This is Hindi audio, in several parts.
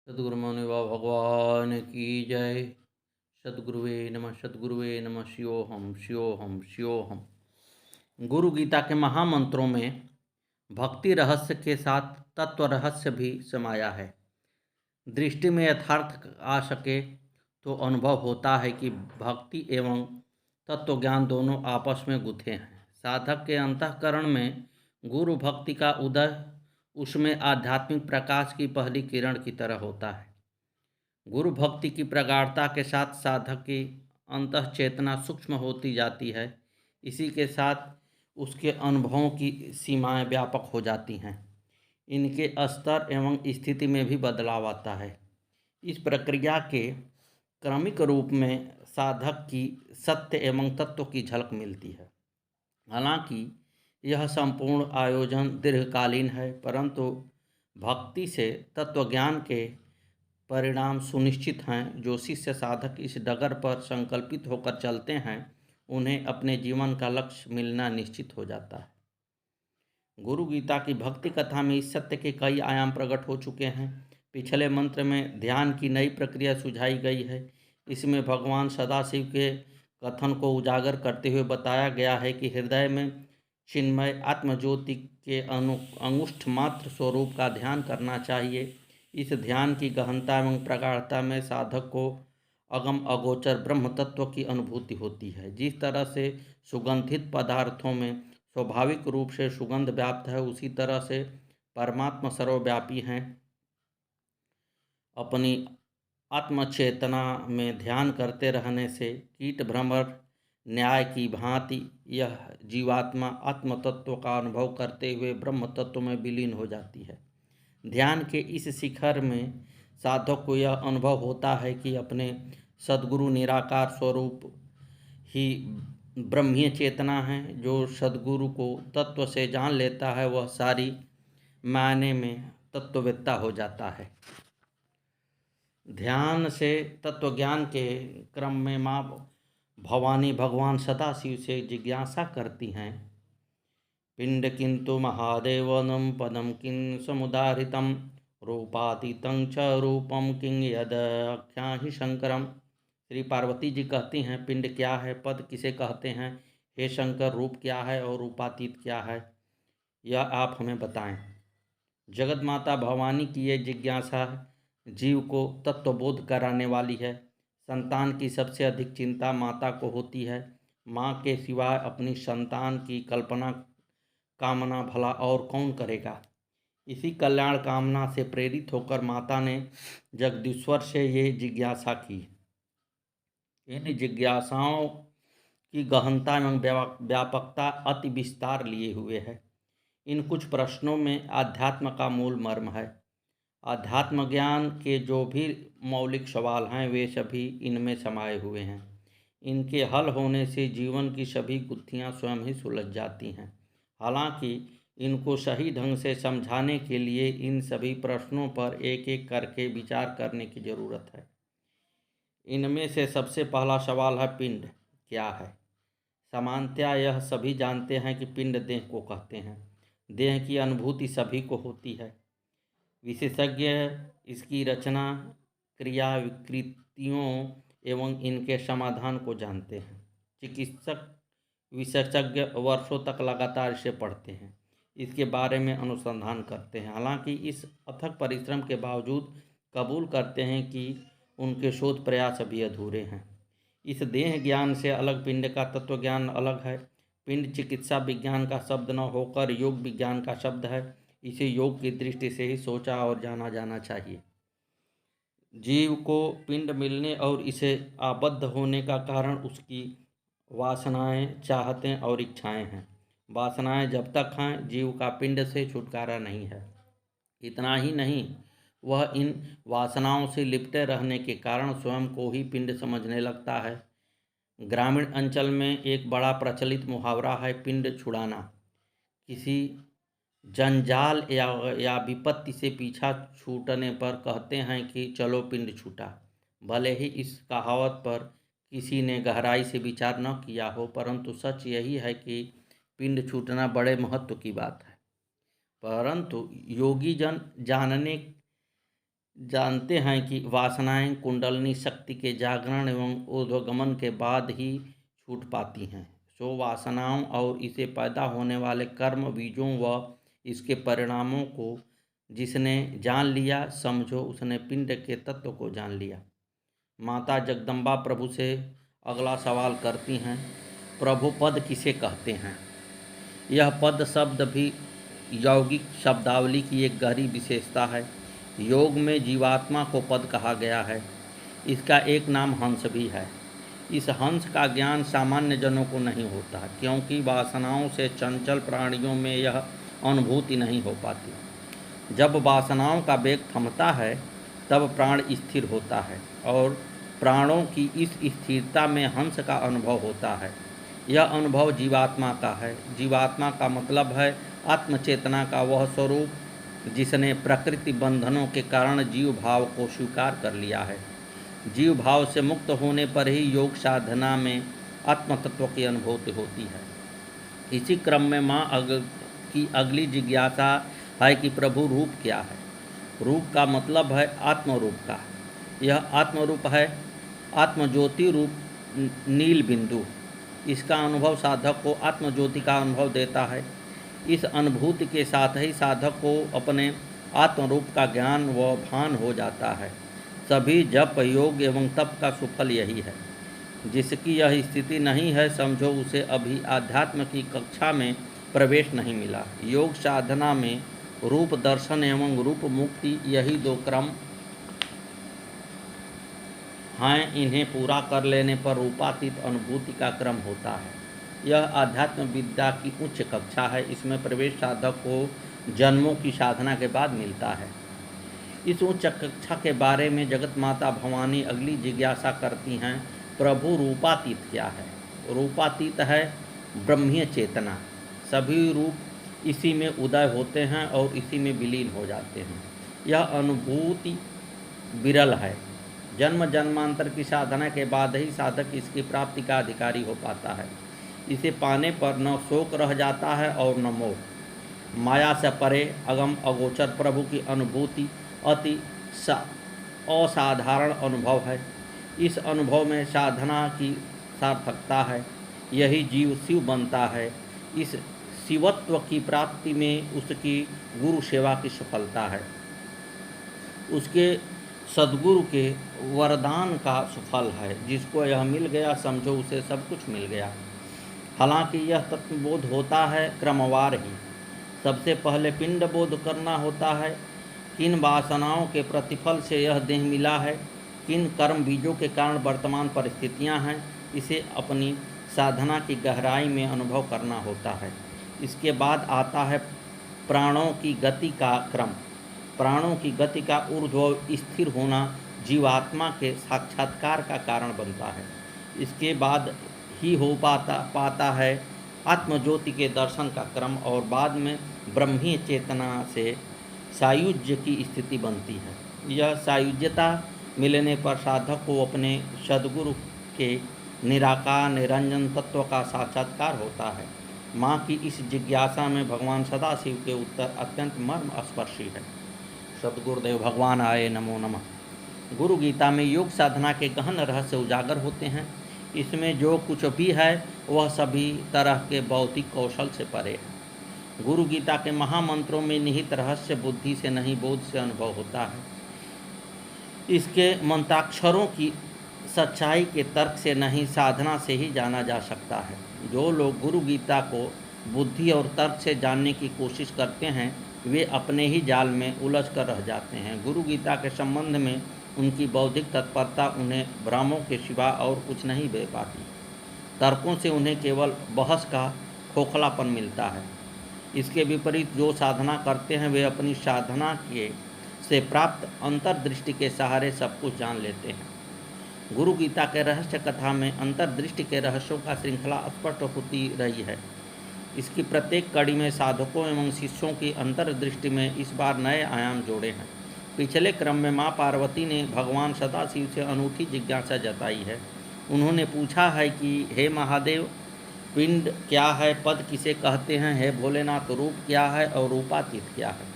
सद्गुरु मौनिवा भगवान की जय। सद्गुरुवे नमः, सद्गुरुवे नमः। शिवोहम शिवोहम शिवोहम। गुरु गीता के महामंत्रों में भक्ति रहस्य के साथ तत्व रहस्य भी समाया है। दृष्टि में यथार्थ आ सके तो अनुभव होता है कि भक्ति एवं तत्व ज्ञान दोनों आपस में गुथे हैं। साधक के अंतःकरण में गुरु भक्ति का उदय उसमें आध्यात्मिक प्रकाश की पहली किरण की तरह होता है। गुरु भक्ति की प्रगाढ़ता के साथ साधक की अंतः चेतना सूक्ष्म होती जाती है। इसी के साथ उसके अनुभवों की सीमाएं व्यापक हो जाती हैं। इनके स्तर एवं स्थिति में भी बदलाव आता है। इस प्रक्रिया के क्रमिक रूप में साधक की सत्य एवं तत्व की झलक मिलती है। हालांकि यह संपूर्ण आयोजन दीर्घकालीन है, परंतु भक्ति से तत्वज्ञान के परिणाम सुनिश्चित हैं। जो शिष्य साधक इस डगर पर संकल्पित होकर चलते हैं, उन्हें अपने जीवन का लक्ष्य मिलना निश्चित हो जाता है। गुरु गीता की भक्ति कथा में इस सत्य के कई आयाम प्रकट हो चुके हैं। पिछले मंत्र में ध्यान की नई प्रक्रिया सुझाई गई है। इसमें भगवान सदाशिव के कथन को उजागर करते हुए बताया गया है कि हृदय में चिन्मय आत्मज्योति के अंगुष्ठ मात्र स्वरूप का ध्यान करना चाहिए। इस ध्यान की गहनता एवं प्रगाढ़ता में साधक को अगम अगोचर ब्रह्म तत्व की अनुभूति होती है। जिस तरह से सुगंधित पदार्थों में स्वाभाविक रूप से सुगंध व्याप्त है, उसी तरह से परमात्मा सर्वव्यापी हैं। अपनी आत्मचेतना में ध्यान करते रहने से कीट भ्रमर न्याय की भांति यह जीवात्मा आत्म तत्व का अनुभव करते हुए ब्रह्म तत्व में विलीन हो जाती है। ध्यान के इस शिखर में साधक को यह अनुभव होता है कि अपने सद्गुरु निराकार स्वरूप ही ब्रह्मीय चेतना है। जो सद्गुरु को तत्व से जान लेता है, वह सारी मायने में तत्ववेत्ता हो जाता है। ध्यान से तत्वज्ञान के क्रम में माँ भवानी भगवान सदाशिव से जिज्ञासा करती हैं, पिंड किंतु महादेवनम पदम किं समुदारितम रूपातीतं च रूपम किं यद आख्याहि शंकरम। श्री पार्वती जी कहती हैं, पिंड क्या है, पद किसे कहते हैं, हे शंकर, रूप क्या है और रूपातीत क्या है, यह आप हमें बताएं। जगत माता भवानी की ये जिज्ञासा जीव को तत्वबोध कराने वाली है। संतान की सबसे अधिक चिंता माता को होती है। माँ के सिवाय अपनी संतान की कल्पना कामना भला और कौन करेगा। इसी कल्याण कामना से प्रेरित होकर माता ने जगदीश्वर से ये जिज्ञासा की। इन जिज्ञासाओं की गहनता एवं व्यापकता अति विस्तार लिए हुए है। इन कुछ प्रश्नों में आध्यात्म का मूल मर्म है। आध्यात्म ज्ञान के जो भी मौलिक सवाल हैं, वे सभी इनमें समाये हुए हैं। इनके हल होने से जीवन की सभी गुत्थियां स्वयं ही सुलझ जाती हैं। हालांकि इनको सही ढंग से समझाने के लिए इन सभी प्रश्नों पर एक एक करके विचार करने की जरूरत है। इनमें से सबसे पहला सवाल है, पिंड क्या है। सामान्यतया यह सभी जानते हैं कि पिंड देह को कहते हैं। देह की अनुभूति सभी को होती है। विशेषज्ञ इसकी रचना, क्रिया, विकृतियों एवं इनके समाधान को जानते हैं। चिकित्सक विशेषज्ञ वर्षों तक लगातार इसे पढ़ते हैं, इसके बारे में अनुसंधान करते हैं। हालांकि इस अथक परिश्रम के बावजूद कबूल करते हैं कि उनके शोध प्रयास अभी अधूरे हैं। इस देह ज्ञान से अलग पिंड का तत्व ज्ञान अलग है। पिंड चिकित्सा विज्ञान का शब्द न होकर योग विज्ञान का शब्द है। इसे योग की दृष्टि से ही सोचा और जाना जाना चाहिए। जीव को पिंड मिलने और इसे आबद्ध होने का कारण उसकी वासनाएं, चाहतें और इच्छाएं हैं। वासनाएं जब तक हैं, जीव का पिंड से छुटकारा नहीं है। इतना ही नहीं, वह इन वासनाओं से लिपटे रहने के कारण स्वयं को ही पिंड समझने लगता है। ग्रामीण अंचल में एक बड़ा प्रचलित मुहावरा है, पिंड छुड़ाना। किसी जंजाल या विपत्ति से पीछा छूटने पर कहते हैं कि चलो पिंड छूटा। भले ही इस कहावत पर किसी ने गहराई से विचार न किया हो, परंतु सच यही है कि पिंड छूटना बड़े महत्व की बात है। परंतु योगी जन जानने जानते हैं कि वासनाएं कुंडलिनी शक्ति के जागरण एवं ऊर्ध्वगमन के बाद ही छूट पाती हैं। सो वासनाओं और इसे पैदा होने वाले कर्म बीजों व इसके परिणामों को जिसने जान लिया, समझो उसने पिंड के तत्व को जान लिया। माता जगदम्बा प्रभु से अगला सवाल करती हैं, प्रभु पद किसे कहते हैं? यह पद शब्द भी यौगिक शब्दावली की एक गहरी विशेषता है। योग में जीवात्मा को पद कहा गया है। इसका एक नाम हंस भी है। इस हंस का ज्ञान सामान्य जनों को नहीं होता, क्योंकि वासनाओं से चंचल प्राणियों में यह अनुभूति नहीं हो पाती। जब वासनाओं का वेग थमता है तब प्राण स्थिर होता है और प्राणों की इस स्थिरता में हंस का अनुभव होता है। यह अनुभव जीवात्मा का है। जीवात्मा का मतलब है आत्मचेतना का वह स्वरूप जिसने प्रकृति बंधनों के कारण जीव भाव को स्वीकार कर लिया है। जीव भाव से मुक्त होने पर ही योग साधना में आत्मतत्व की अनुभूति होती है। इसी क्रम में माँ की अगली जिज्ञासा है कि प्रभु रूप क्या है। रूप का मतलब है आत्मरूप का। यह आत्मरूप है आत्मज्योति रूप नील बिंदु। इसका अनुभव साधक को आत्मज्योति का अनुभव देता है। इस अनुभूति के साथ ही साधक को अपने आत्मरूप का ज्ञान व भान हो जाता है। सभी जप योग एवं तप का सुफल यही है। जिसकी यह स्थिति नहीं है, समझो उसे अभी आध्यात्म की कक्षा में प्रवेश नहीं मिला। योग साधना में रूप दर्शन एवं रूप मुक्ति यही दो क्रम हैं। इन्हें पूरा कर लेने पर रूपातीत अनुभूति का क्रम होता है। यह आध्यात्म विद्या की उच्च कक्षा है। इसमें प्रवेश साधक को जन्मों की साधना के बाद मिलता है। इस उच्च कक्षा के बारे में जगत माता भवानी अगली जिज्ञासा करती हैं, प्रभु रूपातीत क्या है? रूपातीत है ब्रह्मीय चेतना। सभी रूप इसी में उदय होते हैं और इसी में विलीन हो जाते हैं। यह अनुभूति विरल है। जन्म जन्मांतर की साधना के बाद ही साधक इसकी प्राप्ति का अधिकारी हो पाता है। इसे पाने पर न शोक रह जाता है और न मोह। माया से परे अगम अगोचर प्रभु की अनुभूति अति असाधारण अनुभव है। इस अनुभव में साधना की सार्थकता है। यही जीव शिव बनता है। इस शिवत्व की प्राप्ति में उसकी गुरु सेवा की सफलता है। उसके सद्गुरु के वरदान का सुफल है। जिसको यह मिल गया, समझो उसे सब कुछ मिल गया। हालांकि यह तत्वबोध होता है क्रमवार ही। सबसे पहले पिंड बोध करना होता है। किन वासनाओं के प्रतिफल से यह देह मिला है, किन कर्म बीजों के कारण वर्तमान परिस्थितियां हैं, इसे अपनी साधना की गहराई में अनुभव करना होता है। इसके बाद आता है प्राणों की गति का क्रम। प्राणों की गति का ऊर्ध्व स्थिर होना जीवात्मा के साक्षात्कार का कारण बनता है। इसके बाद ही हो पाता है आत्मज्योति के दर्शन का क्रम और बाद में ब्रह्मीय चेतना से सायुज्य की स्थिति बनती है। यह सायुज्यता मिलने पर साधक को अपने सद्गुरु के निराकार निरंजन तत्व का साक्षात्कार होता है। माँ की इस जिज्ञासा में भगवान सदाशिव के उत्तर अत्यंत मर्मस्पर्शी है। सद्गुरुदेव भगवान आए, नमो नमः। गुरु गीता में योग साधना के गहन रहस्य उजागर होते हैं। इसमें जो कुछ भी है वह सभी तरह के बौद्धिक कौशल से परे है। गुरु गीता के महामंत्रों में निहित रहस्य बुद्धि से नहीं, बोध से अनुभव होता है। इसके मंत्राक्षरों की सच्चाई के तर्क से नहीं, साधना से ही जाना जा सकता है। जो लोग गुरु गीता को बुद्धि और तर्क से जानने की कोशिश करते हैं, वे अपने ही जाल में उलझ कर रह जाते हैं। गुरु गीता के संबंध में उनकी बौद्धिक तत्परता उन्हें भ्रमों के सिवा और कुछ नहीं दे पाती। तर्कों से उन्हें केवल बहस का खोखलापन मिलता है। इसके विपरीत जो साधना करते हैं, वे अपनी साधना के से प्राप्त अंतर्दृष्टि के सहारे सब कुछ जान लेते हैं। गुरु गीता के रहस्य कथा में अंतर्दृष्टि के रहस्यों का श्रृंखला स्पष्ट होती रही है। इसकी प्रत्येक कड़ी में साधकों एवं शिष्यों की अंतर्दृष्टि में इस बार नए आयाम जोड़े हैं। पिछले क्रम में माँ पार्वती ने भगवान सदाशिव से अनूठी जिज्ञासा जताई है। उन्होंने पूछा है कि हे महादेव, पिंड क्या है, पद किसे कहते हैं, हे भोलेनाथ, रूप क्या है और रूपातीत क्या है।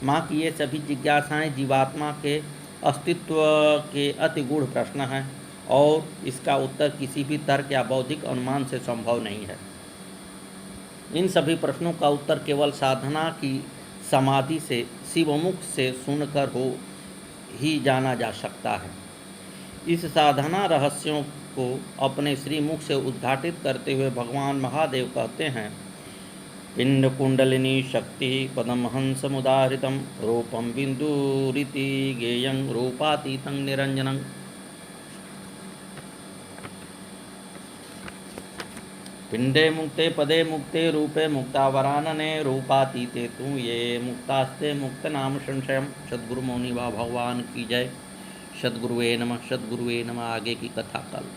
माँ की ये सभी जिज्ञासाएं जीवात्मा के अस्तित्व के अति गूढ़ प्रश्न हैं और इसका उत्तर किसी भी तर्क या बौद्धिक अनुमान से संभव नहीं है। इन सभी प्रश्नों का उत्तर केवल साधना की समाधि से शिवमुख से सुनकर हो ही जाना जा सकता है। इस साधना रहस्यों को अपने श्रीमुख से उद्घाटित करते हुए भगवान महादेव कहते हैं, पिंड कुंडलिनी शक्ति पदमहंसमुदाहृतं रूपं बिंदुरिति गेयं रूपातीतं निरंजनं। पिंडे मुक्ते पदे मुक्ते रूपे मुक्तावरानने रूपातीते तू ये मुक्तास्ते मुक्त नाम संशयम। सद्गुरु मौनी बा भगवान की जय। सद्गुरुवे नमः। सद्गुरुवे नमः। आगे की कथा कल।